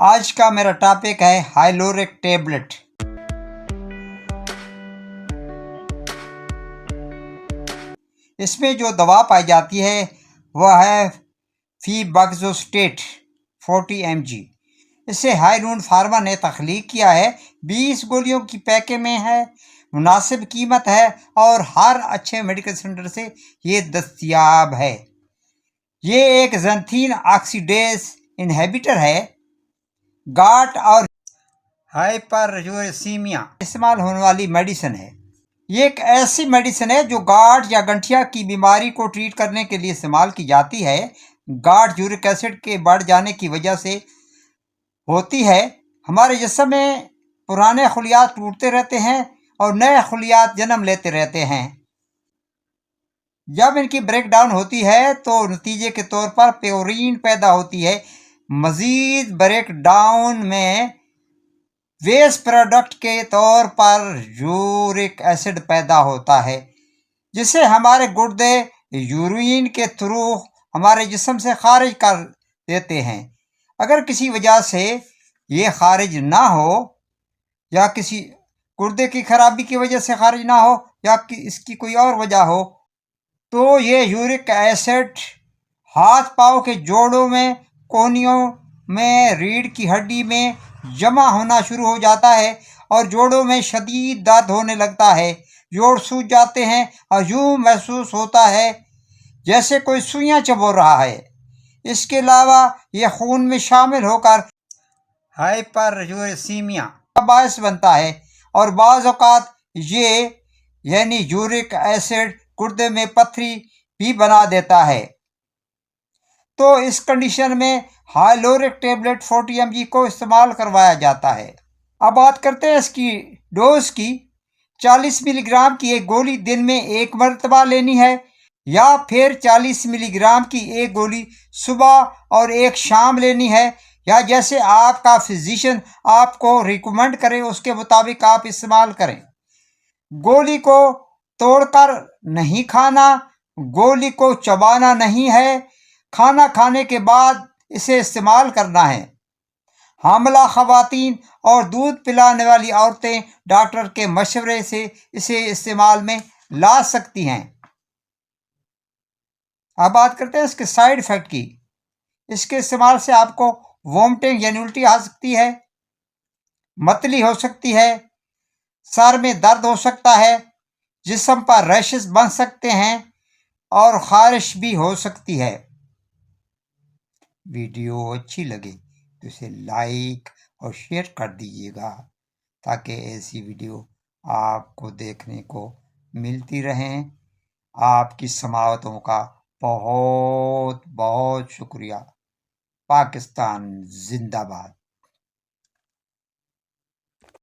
آج کا میرا ٹاپک ہے ہائلورک ٹیبلٹ۔ اس میں جو دوا پائی جاتی ہے وہ ہے فیباگزوسٹیٹ 40 mg۔ اسے ہائلون فارما نے تخلیق کیا ہے، 20 گولیوں کی پیکے میں ہے، مناسب قیمت ہے اور ہر اچھے میڈیکل سینٹر سے یہ دستیاب ہے۔ یہ ایک زنتھین آکسیڈیز انہیبیٹر ہے۔ گاٹ اور ہائپریورسیمیا استعمال ہونے والی میڈیسن ہے۔ یہ ایک ایسی میڈیسن ہے جو گاٹ یا گنٹھیا کی بیماری کو ٹریٹ کرنے کے لیے استعمال کی جاتی ہے۔ گاٹ یورک ایسڈ کے بڑھ جانے کی وجہ سے ہوتی ہے۔ ہمارے جسم میں پرانے خلیات ٹوٹتے رہتے ہیں اور نئے خلیات جنم لیتے رہتے ہیں۔ جب ان کی بریک ڈاؤن ہوتی ہے تو نتیجے کے طور پر پیورین پیدا ہوتی ہے۔ مزید بریک ڈاؤن میں ویسٹ پروڈکٹ کے طور پر یورک ایسڈ پیدا ہوتا ہے، جسے ہمارے گردے یورین کے تھرو ہمارے جسم سے خارج کر دیتے ہیں۔ اگر کسی وجہ سے یہ خارج نہ ہو، یا کسی گردے کی خرابی کی وجہ سے خارج نہ ہو، یا اس کی کوئی اور وجہ ہو، تو یہ یورک ایسڈ ہاتھ پاؤں کے جوڑوں میں، کونیوں میں، ریڑھ کی ہڈی میں جمع ہونا شروع ہو جاتا ہے اور جوڑوں میں شدید درد ہونے لگتا ہے۔ جوڑ سوج جاتے ہیں اور یوں محسوس ہوتا ہے جیسے کوئی سوئیاں چبو رہا ہے۔ اس کے علاوہ یہ خون میں شامل ہو کر ہائپریورسیمیا کا باعث بنتا ہے اور بعض اوقات یہ یعنی یورک ایسڈ گردے میں پتھری بھی بنا دیتا ہے۔ تو اس کنڈیشن میں ہائلورک ٹیبلٹ 40 mg کو استعمال کروایا جاتا ہے۔ اب بات کرتے ہیں اس کی ڈوز کی۔ 40 ملی گرام کی ایک گولی دن میں ایک مرتبہ لینی ہے، یا پھر 40 ملی گرام کی ایک گولی صبح اور ایک شام لینی ہے، یا جیسے آپ کا فزیشین آپ کو ریکمنڈ کرے اس کے مطابق آپ استعمال کریں۔ گولی کو توڑ کر نہیں کھانا، گولی کو چبانا نہیں ہے، کھانا کھانے کے بعد اسے استعمال کرنا ہے۔ حاملہ خواتین اور دودھ پلانے والی عورتیں ڈاکٹر کے مشورے سے اسے استعمال میں لا سکتی ہیں۔ اب بات کرتے ہیں اس کے سائیڈ ایفیکٹ کی۔ اس کے استعمال سے آپ کو وومٹنگ یعنی الٹی آ سکتی ہے، متلی ہو سکتی ہے، سر میں درد ہو سکتا ہے، جسم پر ریشز بن سکتے ہیں اور خارش بھی ہو سکتی ہے۔ ویڈیو اچھی لگے تو اسے لائک اور شیئر کر دیجیے گا تاکہ ایسی ویڈیو آپ کو دیکھنے کو ملتی رہیں۔ آپ کی سماعتوں کا بہت بہت شکریہ۔ پاکستان زندہ باد۔